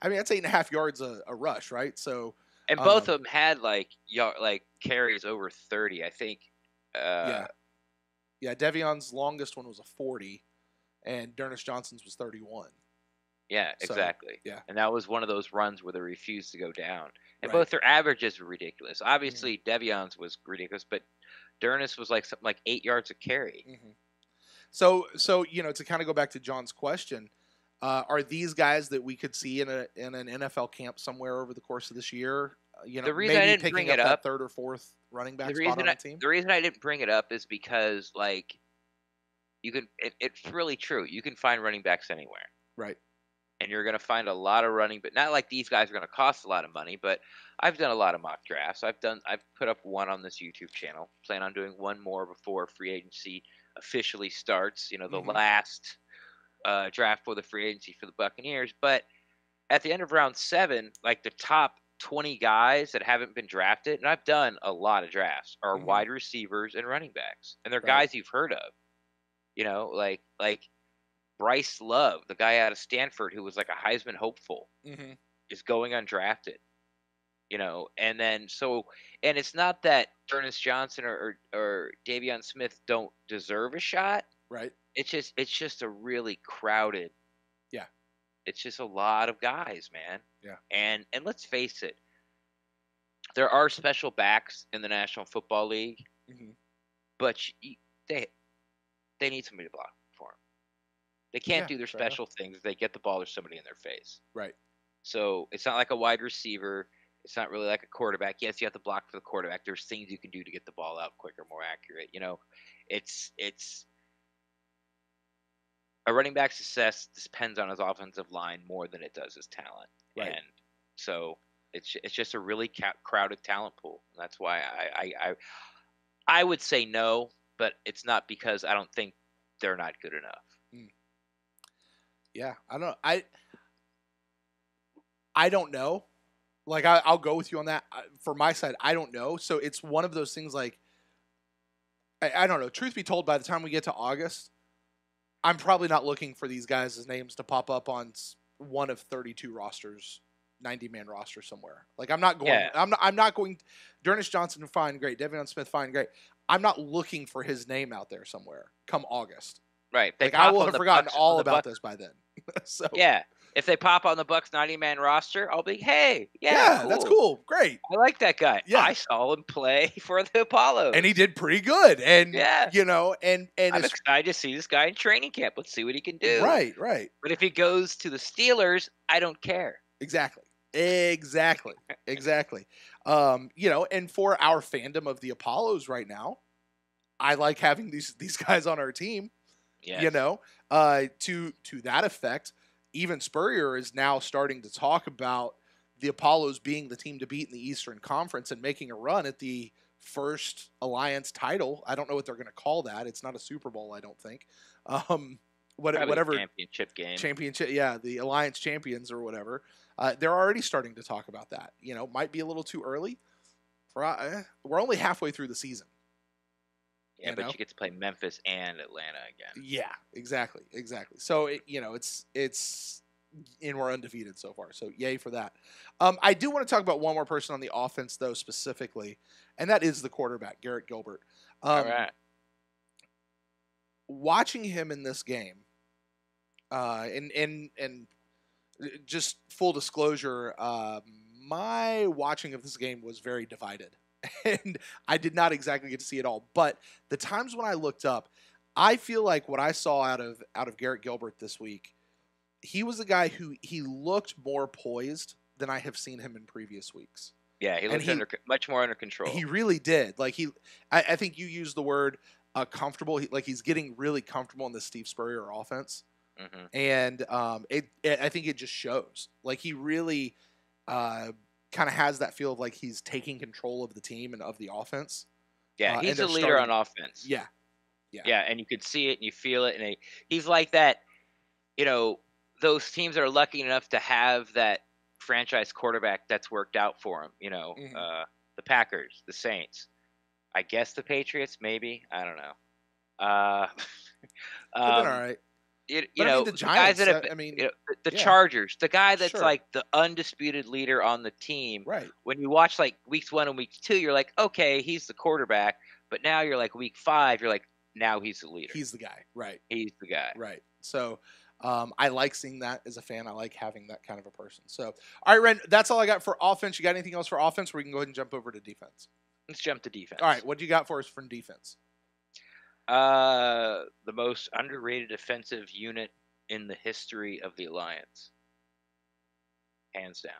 8.5 yards a rush, right? So, and both of them had carries over 30, I think. Yeah, Devion's longest one was a 40, and D'Ernest Johnson's was 31. Yeah, exactly. So, yeah. And that was one of those runs where they refused to go down. And Right. both their averages were ridiculous. Obviously, Devion's was ridiculous, but D'Ernest was something like 8 yards a carry. Mm-hmm. So to kind of go back to John's question, are these guys that we could see in an NFL camp somewhere over the course of this year? The reason I didn't bring it up, that 3rd or 4th running back spot on the team. The reason I didn't bring it up is because you can. It's really true. You can find running backs anywhere. Right. And you're going to find a lot of running, but not like these guys are going to cost a lot of money. But I've done a lot of mock drafts. I've put up one on this YouTube channel. Plan on doing one more before free agency officially starts. The last draft for the free agency for the Buccaneers. But at the end of round 7, the top 20 guys that haven't been drafted, and I've done a lot of drafts, are wide receivers and running backs, and they're guys you've heard of. Like Bryce Love, the guy out of Stanford who was like a Heisman hopeful, is going undrafted. And then and it's not that D'Ernest Johnson or Devion Smith don't deserve a shot. Right. It's just a really crowded. Yeah. It's just a lot of guys, man. Yeah. And let's face it, there are special backs in the National Football League, but they need somebody to block for them. They can't do their special things if they get the ball, there's somebody in their face. Right. So it's not like a wide receiver. It's not really like a quarterback. Yes, you have to block for the quarterback. There's things you can do to get the ball out quicker, more accurate. It's a running back's success depends on his offensive line more than it does his talent. Right. And so it's just a really crowded talent pool. And that's why I would say no, but it's not because I don't think they're not good enough. Yeah, I don't know. I don't know. I'll go with you on that. For my side, I don't know. So it's one of those things I don't know. Truth be told, by the time we get to August, I'm probably not looking for these guys' names to pop up on one of 32 rosters, 90-man roster somewhere. I'm not going. Yeah. I'm not going. D'Ernest Johnson, fine, great. Devion Smith, fine, great. I'm not looking for his name out there somewhere come August. Right. I will have forgotten all about this by then. So yeah. If they pop on the Bucs 90-man roster, I'll be, hey, cool. That's cool. Great. I like that guy. Yeah. I saw him play for the Apollos. And he did pretty good. And, and I'm excited to see this guy in training camp. Let's see what he can do. Right. But if he goes to the Steelers, I don't care. Exactly. And for our fandom of the Apollos right now, I like having these guys on our team. Yes. To that effect, even Spurrier is now starting to talk about the Apollos being the team to beat in the Eastern Conference and making a run at the first Alliance title. I don't know what they're going to call that. It's not a Super Bowl, I don't think. Whatever championship, yeah, the Alliance champions or whatever. They're already starting to talk about that. Might be a little too early. We're only halfway through the season. Yeah, but you get to play Memphis and Atlanta again. Yeah, exactly. So it's and we're undefeated so far. So yay for that. I do want to talk about one more person on the offense though specifically, and that is the quarterback, Garrett Gilbert. All right. watching him in this game, and just full disclosure, my watching of this game was very divided, and I did not exactly get to see it all. But the times when I looked up, I feel like what I saw out of Garrett Gilbert this week, he was a guy who he looked more poised than I have seen him in previous weeks. Yeah, he looked much more under control. He really did. Like I think you used the word comfortable. He's getting really comfortable in the Steve Spurrier offense, and I think it just shows. Like he really kind of has that feel of like he's taking control of the team and of the offense. Yeah, he's a leader on offense. Yeah, and you could see it and you feel it, and he's like that. Those teams that are lucky enough to have that franchise quarterback that's worked out for him. The Packers, the Saints, I guess the Patriots, maybe. I don't know. They've been all right. The Giants. The Chargers, the guy that's like the undisputed leader on the team. Right. When you watch like weeks 1 and week 2, you're like, okay, he's the quarterback. But now you're like week 5, you're like, now he's the leader. He's the guy. Right. He's the guy. Right. So I like seeing that as a fan. I like having that kind of a person. So, all right, Ren, that's all I got for offense. You got anything else for offense? Or we can go ahead and jump over to defense. Let's jump to defense. All right, what do you got for us from defense? The most underrated defensive unit in the history of the Alliance. Hands down.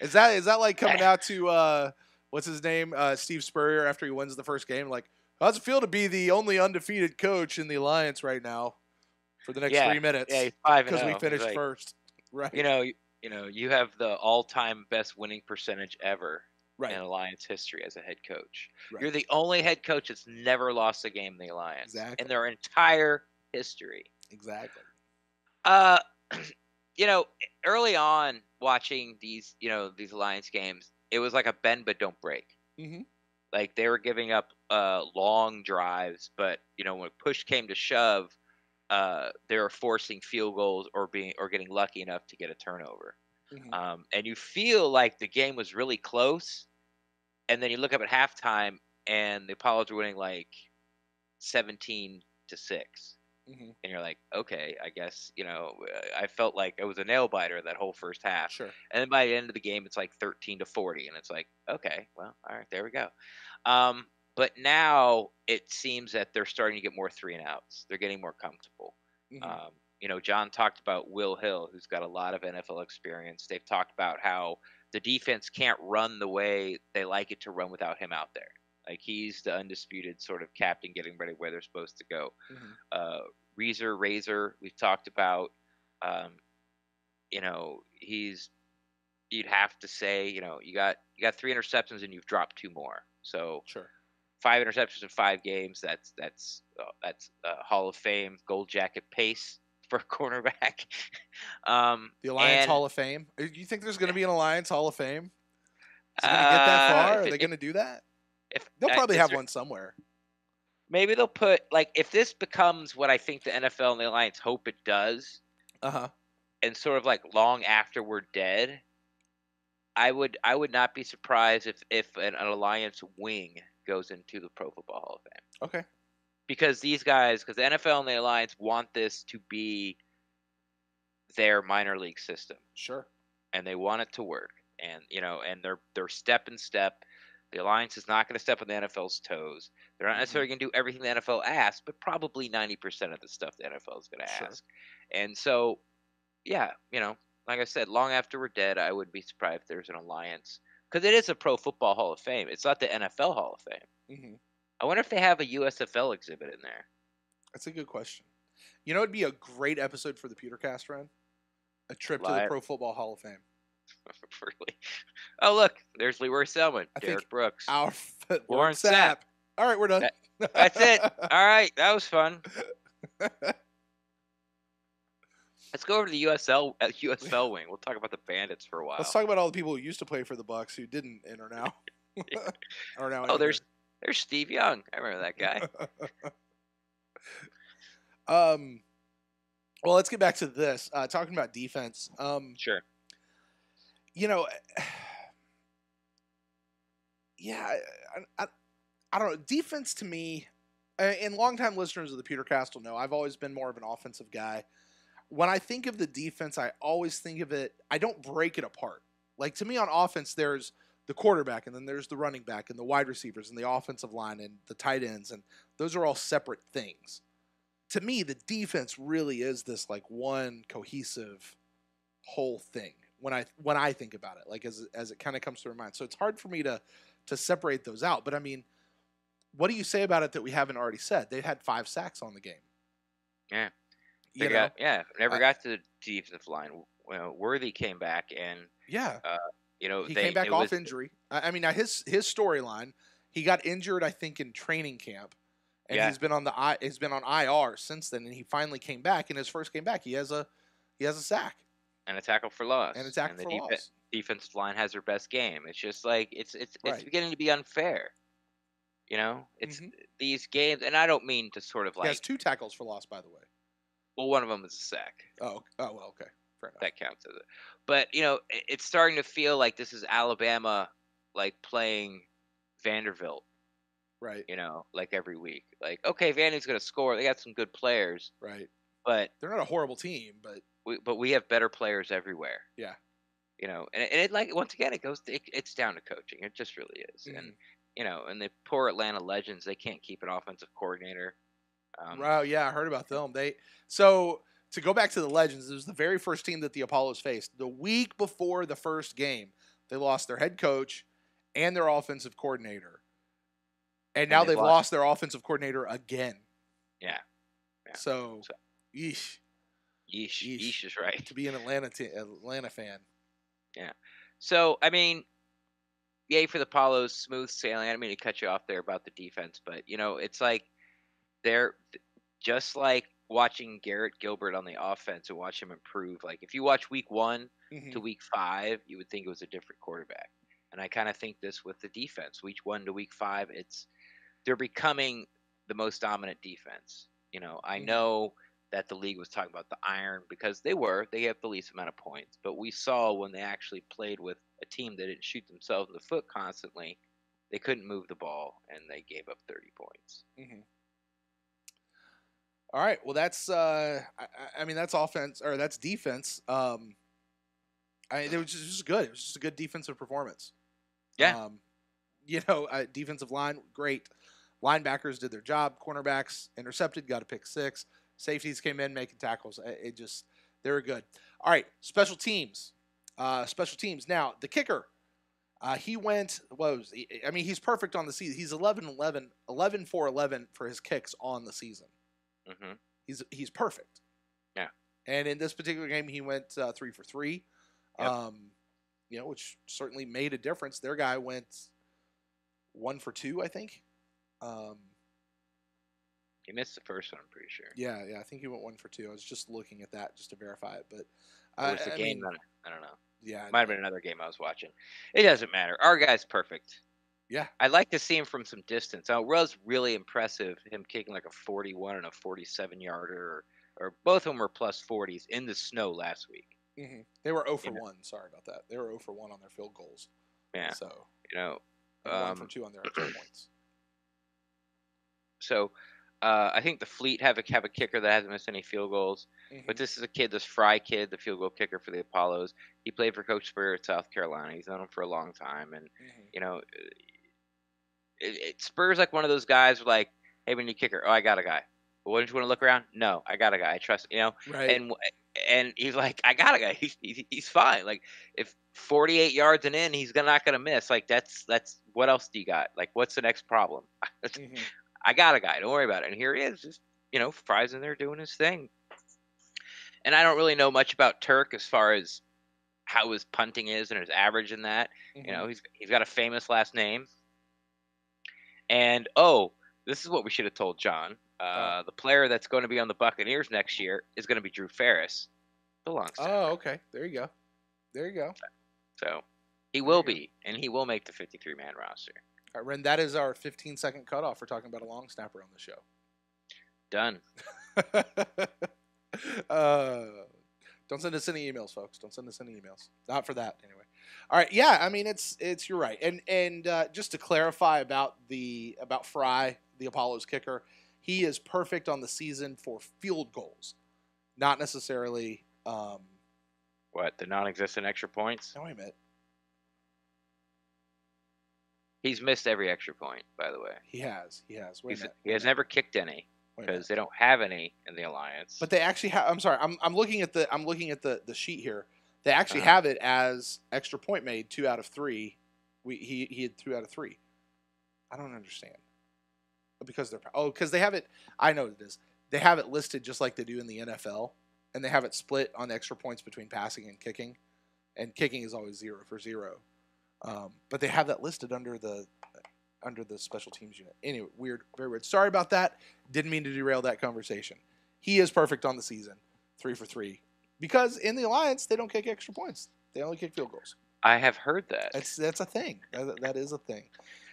Is that like coming out to what's his name? Steve Spurrier after he wins the first game? Like, how's it feel to be the only undefeated coach in the Alliance right now for the next 3 minutes? Yeah, he's 5-0. Because we finished first. Right. You have the all-time best winning percentage ever in Alliance history as a head coach. Right. You're the only head coach that's never lost a game in the Alliance in their entire history. Exactly. Early on watching these Alliance games, it was like a bend but don't break. Mm-hmm. Like they were giving up long drives, but when push came to shove, they were forcing field goals or getting lucky enough to get a turnover. Mm-hmm. And you feel like the game was really close, and then you look up at halftime and the Apollos are winning like 17-6. Mm-hmm. And you're like, okay, I guess, I felt like it was a nail biter that whole first half. Sure. And then by the end of the game, it's like 13-40. And it's like, okay, well, all right, there we go. But now it seems that they're starting to get more 3-and-outs. They're getting more comfortable. Mm-hmm. John talked about Will Hill, who's got a lot of NFL experience. They've talked about how the defense can't run the way they like it to run without him out there. Like he's the undisputed sort of captain getting ready where they're supposed to go. Mm-hmm. Razor, we've talked about. You'd have to say, you got 3 interceptions and you've dropped 2 more. So sure. 5 interceptions in 5 games. That's Hall of Fame gold jacket pace for a cornerback. The Alliance Hall of Fame. Do you think there's going to be an Alliance Hall of Fame? Is it going to get that far? Are they going to do that? They'll probably have one somewhere. Maybe they'll put if this becomes what I think the NFL and the Alliance hope it does. And sort of like long after we're dead, I would not be surprised if an Alliance wing goes into the Pro Football Hall of Fame. Okay. Because the NFL and the Alliance want this to be their minor league system. Sure. And they want it to work. And and they're step in step. The Alliance is not going to step on the NFL's toes. They're not necessarily going to do everything the NFL asks, but probably 90% of the stuff the NFL is going to ask. And so, like I said, long after we're dead, I wouldn't be surprised if there's an Alliance. Because it is a Pro Football Hall of Fame. It's not the NFL Hall of Fame. Mm-hmm. I wonder if they have a USFL exhibit in there. That's a good question. It'd be a great episode for the PewterCast run. A trip to the Pro Football Hall of Fame. Really? Oh, look, there's Leroy Selman, Derek Brooks, Warren Sapp. All right, we're done. That's it. All right, that was fun. Let's go over to the USL wing. We'll talk about the Bandits for a while. Let's talk about all the people who used to play for the Bucs who didn't enter now. Or now. Oh, there's Steve Young. I remember that guy. Well, let's get back to this. Talking about defense. Sure. Yeah, I don't know. Defense to me, And longtime listeners of the PewterCast will know I've always been more of an offensive guy. When I think of the defense, I always think of it, I don't break it apart. Like, to me on offense, there's the quarterback, and then there's the running back, and the wide receivers, and the offensive line, and the tight ends, and those are all separate things. To me, the defense really is this like one cohesive whole thing when I think about it, like as it kind of comes to my mind. So it's hard for me to separate those out. But I mean, what do you say about it that we haven't already said? They had 5 sacks on the game. Yeah. You know? Never got to the defensive line. Well, Worthy came back and Yeah. He they came back it off was, injury. I mean, now his storyline, he got injured, I think, in training camp, and Yeah. he's been on IR since then. And he finally came back. In his first game back, he has a sack and a tackle for loss. and a tackle for loss. Defensive line has their best game. It's just like it's Right. beginning to be unfair. You know, it's these games, and I don't mean to sort of He has like. 2 tackles for loss, by the way. Well, one of them is a sack. Oh, well, okay, fair enough. That counts as it. But it's starting to feel like this is Alabama, like playing Vanderbilt. Right, Like every week. Like, okay, Vandy's going to score. They got some good players, right. but They're not a horrible team, but we have better players everywhere. Yeah. And it like once again it's down to coaching. It just really is. Mhm. And and the poor Atlanta Legends, they can't keep an offensive coordinator. Wow, yeah, I heard about them. So to go back to the Legends, it was the very first team that the Apollos faced. The week before the first game, they lost their head coach and their offensive coordinator. And now they've lost their offensive coordinator again. Yeah. So, yeesh. Yeesh is right. To be an Atlanta fan. Yeah. So, I mean, yay for the Apollos, smooth sailing. I didn't mean to cut you off there about the defense, but, it's like they're just like watching Garrett Gilbert on the offense and watch him improve. Like, if you watch week 1 to week 5, you would think it was a different quarterback. And I kind of think this with the defense. Week 1 to week 5, they're becoming the most dominant defense. I know that the league was talking about the Iron because they have the least amount of points. But we saw when they actually played with a team that didn't shoot themselves in the foot constantly, they couldn't move the ball, and they gave up 30 points. All right. Well, that's I mean, that's offense or that's defense. It was just good. It was just a good defensive performance. Yeah. Defensive line, great. Linebackers did their job. Cornerbacks intercepted, got a pick 6. Safeties came in making tackles. They were good. All right, special teams. Now, the kicker, he went, he's perfect on the season. He's 11 for 11 for his kicks on the season. Mm-hmm. He's perfect. Yeah. And in this particular game, he went 3 for 3. Yep. Which certainly made a difference. Their guy went 1 for 2, I think. He missed the first one, I'm pretty sure. Yeah, I think he went 1 for 2. I was just looking at that just to verify it, but it was the game. I don't know. Yeah, might have been another game I was watching. It doesn't matter. Our guy's perfect. Yeah, I'd like to see him from some distance. It was really impressive, him kicking like a 41 and a 47-yarder, or both of them were plus 40s in the snow last week. Mm-hmm. They were 0 for 1. Sorry about that. They were 0 for 1 on their field goals. Yeah. So 1 for 2 on their extra points. So I think the Fleet have a kicker that hasn't missed any field goals. Mm-hmm. But this is a kid, this Fry kid, the field goal kicker for the Apollos. He played for Coach Spurrier at South Carolina. He's known him for a long time, and Spurrier's like one of those guys who like, hey, we need a kicker. Oh, I got a guy. Well, wouldn't you want to look around? No, I got a guy. I trust. Right. And he's like, I got a guy. He's fine. Like, if 48 yards and in, he's not gonna miss. Like, that's what else do you got? Like, what's the next problem? Mm-hmm. I got a guy. Don't worry about it. And here he is, just Fry's in there doing his thing. And I don't really know much about Turk as far as how his punting is and his average in that. Mm-hmm. He's got a famous last name. And this is what we should have told John. The player that's going to be on the Buccaneers next year is going to be Drew Ferris. Belongs to him. Oh, okay. There you go. So he will be, and he will make the 53-man roster. All right, Ren, that is our 15-second cutoff for talking about a long snapper on the show. Done. Don't send us any emails, folks. Don't send us any emails. Not for that, anyway. All right, yeah. I mean, it's you're right. And just to clarify about Fry, the Apollos kicker, he is perfect on the season for field goals, not necessarily. What, the non-existent extra points? No, wait a minute. He's missed every extra point, by the way. He has. Wait a minute. He has never kicked any Wait a minute. because they don't have any in the Alliance. But they actually have. I'm sorry. I'm looking at the sheet here. They actually Uh-huh. have it as extra point made 2 out of 3. He had 2 out of 3. I don't understand. Because they have it. I know what it is. They have it listed just like they do in the NFL, and they have it split on the extra points between passing and kicking, and kicking is always 0 for 0. But they have that listed under the special teams unit. Anyway, weird, very weird. Sorry about that. Didn't mean to derail that conversation. He is perfect on the season, 3 for 3, because in the Alliance they don't kick extra points. They only kick field goals. I have heard that. That's a thing. That is a thing.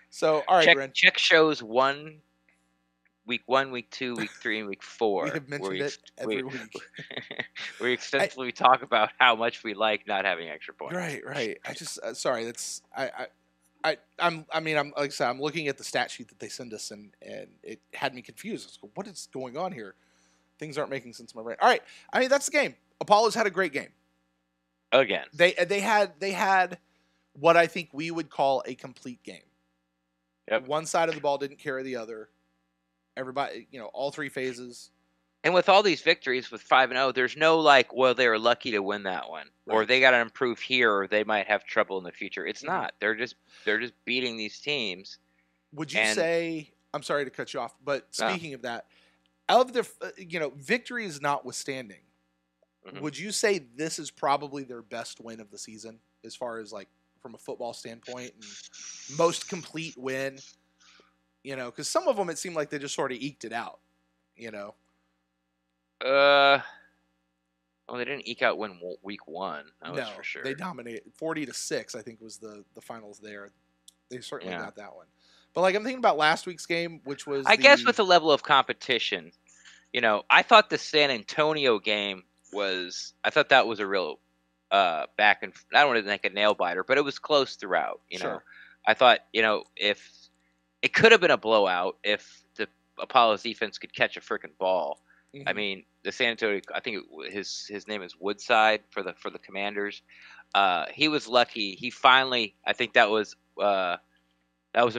So, all right, Brent. Check shows week 1, week 2, week 3, and week 4. We have mentioned it every week. We extensively talk about how much we like not having extra points. Right. I just sorry. That's I'm like I said, I'm looking at the stat sheet that they send us, and it had me confused. I was like, what is going on here? Things aren't making sense in my brain. All right. I mean, that's the game. Apollo's had a great game. Again. They had what I think we would call a complete game. Yep. One side of the ball didn't carry the other. Everybody, all 3 phases. And with all these victories with 5-0, there's no well, they were lucky to win that one, or they got to improve here, or they might have trouble in the future. It's not. They're just beating these teams. Would you say? I'm sorry to cut you off, but speaking of that, of the victories notwithstanding, would you say this is probably their best win of the season, as far as from a football standpoint, and most complete win? Because some of them it seemed like they just sort of eked it out. Well, they didn't eke out win week 1. That was for sure. They dominated 40-6. I think was the finals there. They certainly got that one. But I'm thinking about last week's game, which was I guess with the level of competition, I thought the San Antonio game was. I thought that was a real back and I don't want to make a nail biter, but it was close throughout. Sure. I thought if it could have been a blowout if the Apollo's defense could catch a freaking ball. Mm-hmm. I mean, the San Antonio. I think his name is Woodside for the Commanders. He was lucky. He finally. I think that was a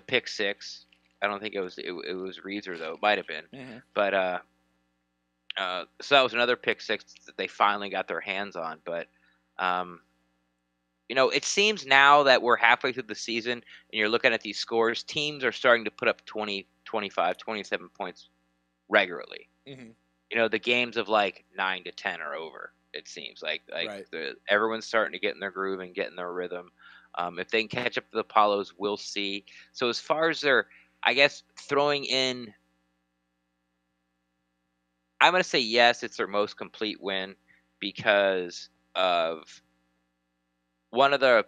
pick 6. I don't think it was Reeser though. It might have been. Mm-hmm. But so that was another pick 6 that they finally got their hands on. But it seems now that we're halfway through the season and you're looking at these scores, teams are starting to put up 20, 25, 27 points regularly. Mm-hmm. The games of 9 to 10 are over. It seems like everyone's starting to get in their groove and get in their rhythm. If they can catch up to the Apollos, we'll see. So as far as their, I guess, throwing in, I'm going to say yes, it's their most complete win because of one of the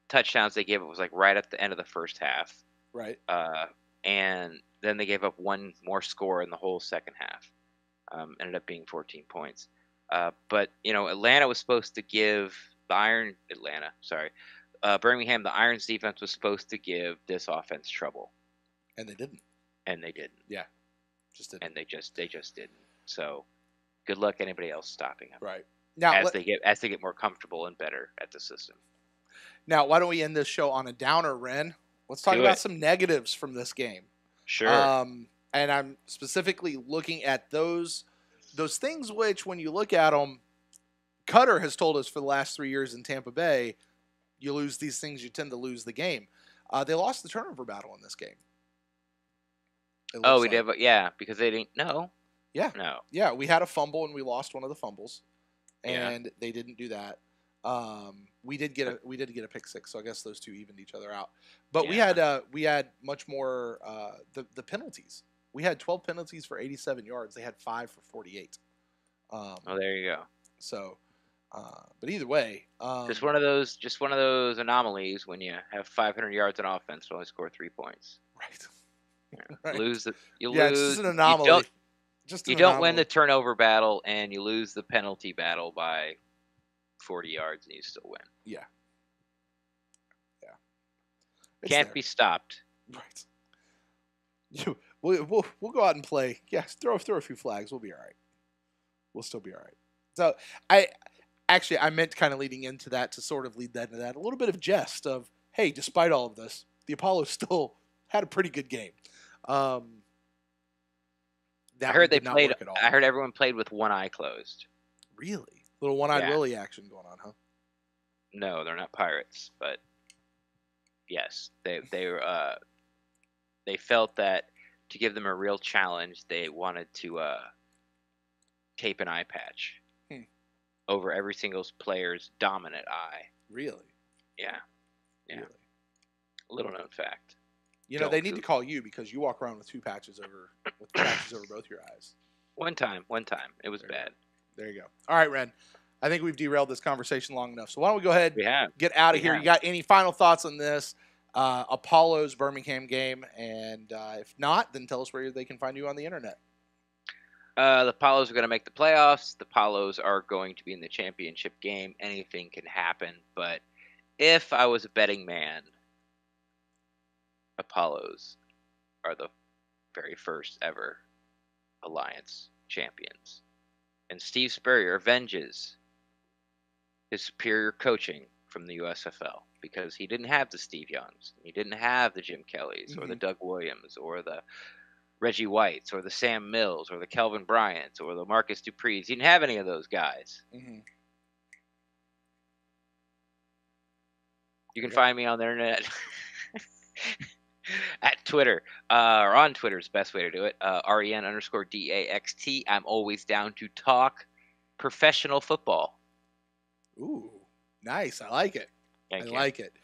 touchdowns they gave up was right at the end of the first half. Right. And then they gave up one more score in the whole second half. Ended up being 14 points. But, Atlanta was supposed to give Birmingham, the Iron's defense was supposed to give this offense trouble. And they didn't. Yeah. Just didn't. And they just didn't. So good luck anybody else stopping them. Right. Now, as they get more comfortable and better at the system. Now, why don't we end this show on a downer, Ren? Let's talk about some negatives from this game. Sure. And I'm specifically looking at those things which, when you look at them, Cutter has told us for the last 3 years in Tampa Bay, you lose these things, you tend to lose the game. They lost the turnover battle in this game. Oh, we did, yeah, because they didn't. No. Yeah. No. Yeah, we had a fumble and we lost one of the fumbles, and they didn't do that. We did get a pick 6, so I guess those two evened each other out. But we had much more the penalties. We had 12 penalties for 87 yards. They had 5 for 48. There you go. So, but either way, just one of those anomalies when you have 500 yards on offense and only score 3 points. Right. Right. You lose. It's just an anomaly. You don't win the turnover battle, and you lose the penalty battle by 40 yards, and you still win. Yeah. Can't be stopped. Right. We'll go out and play. Yes, throw a few flags. We'll be all right. We'll still be all right. So I meant kind of leading into that to sort of lead that into that a little bit of jest of, hey, despite all of this, the Apollos still had a pretty good game. I That heard one they did not played. work at all. I heard everyone played with one eye closed. Really little one-eyed Yeah. Willie action going on, huh? No, they're not pirates, but yes, they felt that to give them a real challenge, they wanted to tape an eye patch over every single player's dominant eye. Really? Yeah. Really? Little known fact. You know, Don't they need to Google. call you because you walk around with two patches over both your eyes. One time, it was There you bad. There you go. All right, Ren. I think we've derailed this conversation long enough. So why don't we go ahead We have. get out of We here? have. You got any final thoughts on this Apollo's Birmingham game? And if not, then tell us where they can find you on the internet. The Apollos are going to make the playoffs. The Apollos are going to be in the championship game. Anything can happen. But if I was a betting man, Apollos are the very first ever Alliance champions. And Steve Spurrier avenges his superior coaching from the USFL because he didn't have the Steve Youngs. He didn't have the Jim Kellys or the Doug Williams or the Reggie Whites or the Sam Mills or the Kelvin Bryants or the Marcus Duprees. He didn't have any of those guys. Mm-hmm. You can find me on the internet at Twitter, or on Twitter is the best way to do it. REN_DAXT. I'm always down to talk professional football. Ooh, nice. I like it. Thank you. Like it.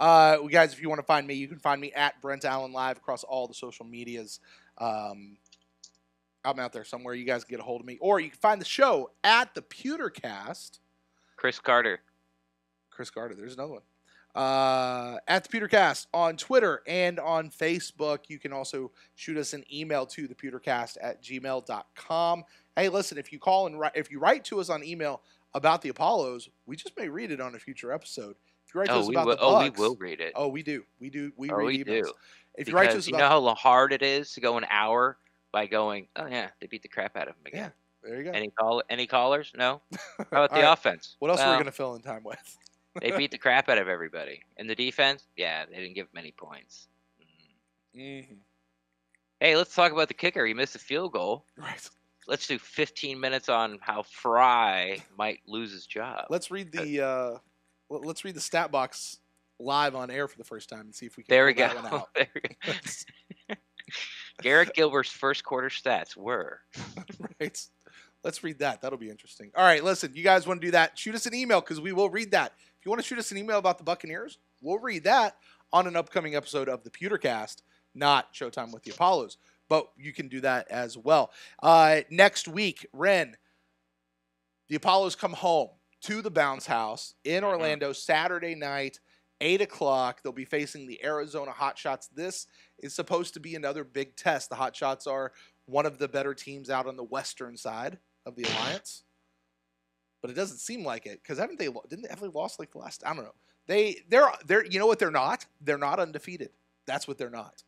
Guys, if you want to find me, you can find me at Brent Allen Live across all the social medias. I'm out there somewhere. You guys can get a hold of me. Or you can find the show at the PewterCast. Chris Carter. There's another one. At the PewterCast on Twitter and on Facebook. You can also shoot us an email to thepewtercast@gmail.com. Hey, listen, if you call and if you write to us on email about the Apollos, we just may read it on a future episode. If you write to us about the Bucs, we will read it. Oh, we do. We read we emails. do. If you write to Because us you about know how hard it is to go an hour by going, oh yeah, they beat the crap out of him again. there you go. Any callers? No. How about All the right. offense? What else are Well, we going to fill in time with? They beat the crap out of everybody. And the defense? Yeah, they didn't give many points. Mm-hmm. Hey, let's talk about the kicker. He missed a field goal. Right. Let's do 15 minutes on how Fry might lose his job. Let's read the stat box live on air for the first time and see if we can There we pull go. that one out. There we go. Garrett Gilbert's first quarter stats were. Right. Let's read that. That'll be interesting. All right, listen, you guys want to do that? Shoot us an email because we will read that. If you want to shoot us an email about the Buccaneers, we'll read that on an upcoming episode of the PewterCast, not Showtime with the Apollos. But you can do that as well. Next week, Ren, the Apollos come home to the Bounce House in Orlando Saturday night, 8 o'clock. They'll be facing the Arizona Hotshots. This is supposed to be another big test. The Hotshots are one of the better teams out on the western side of the Alliance. But it doesn't seem like it because have they lost like the last? I don't know. They're you know what they're not? They're not undefeated. That's what they're not.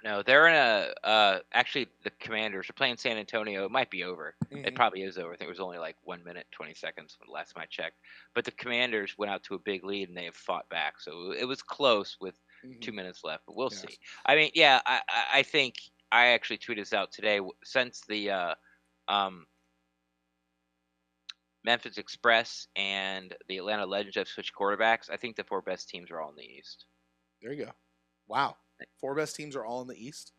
No, they're in a. Actually, the Commanders are playing San Antonio. It might be over. It probably is over. I think it was only like 1 minute 20 seconds when the last time I checked. But the Commanders went out to a big lead and they have fought back. So it was close with 2 minutes left. But we'll see. I mean, yeah, I think I actually tweeted this out today. Since the Memphis Express and the Atlanta Legends have switched quarterbacks, I think the 4 best teams are all in the East. There you go. Wow. 4 best teams are all in the East?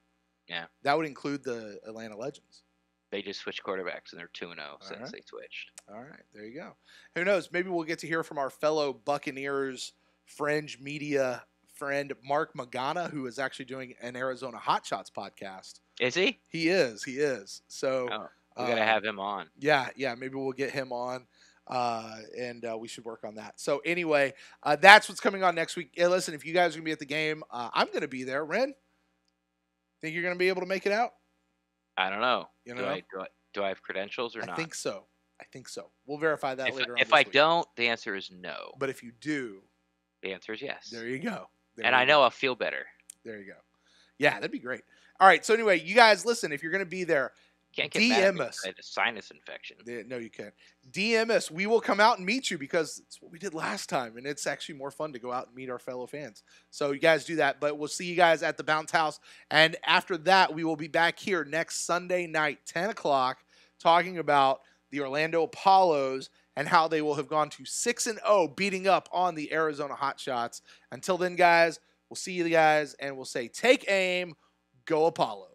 Yeah. That would include the Atlanta Legends. They just switched quarterbacks, and they're 2-0 since they switched. All right. There you go. Who knows? Maybe we'll get to hear from our fellow Buccaneers fringe media friend, Mark Magana, who is actually doing an Arizona Hotshots podcast. Is he? He is. So we got to have him on. Yeah. Maybe we'll get him on. And we should work on that. So anyway, that's what's coming on next week. Hey, listen, if you guys are gonna be at the game, I'm gonna be there. Ren, think you're gonna be able to make it out? I don't know. You know? Do I have credentials or not? I think so. We'll verify that later on. If I don't, the answer is no. But if you do, the answer is yes. There you go. And I know I'll feel better. There you go. Yeah, that'd be great. All right. So anyway, you guys, listen. If you're going to be there, Can't get mad at DM me us. 'cause I had a sinus infection. No, you can't. DM us. We will come out and meet you because it's what we did last time, and it's actually more fun to go out and meet our fellow fans. So you guys do that. But we'll see you guys at the Bounce House, and after that, we will be back here next Sunday night, 10 o'clock, talking about the Orlando Apollos and how they will have gone to 6-0, beating up on the Arizona Hotshots. Until then, guys, we'll see you guys, and we'll say, take aim, go Apollo.